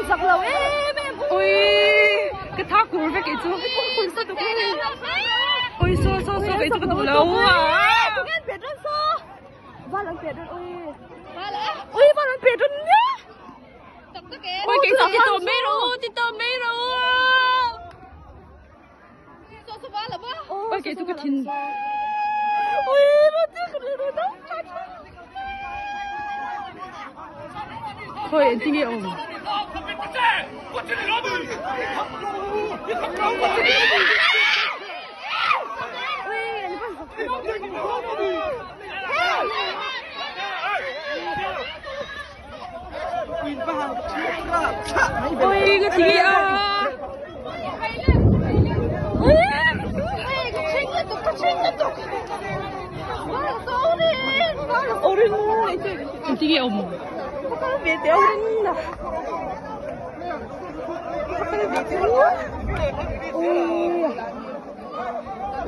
giặc lầu em. Ôi, cái thác của cái chú. Ôi, so cái chú cái lâu à. Tụi em biết rất so. Và lần biết rất ôi. Ôi, và lần biết rất nhá. Ôi, cái chú cái tôm mê rồi. Ôi, cái chú cái thìn. Ôi, nó tiếc rồi đó. Thôi, anh nghe ông. Ôi, cái gì à? Antighe ông.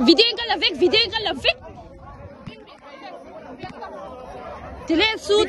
Vidéo con avec. Télé sous.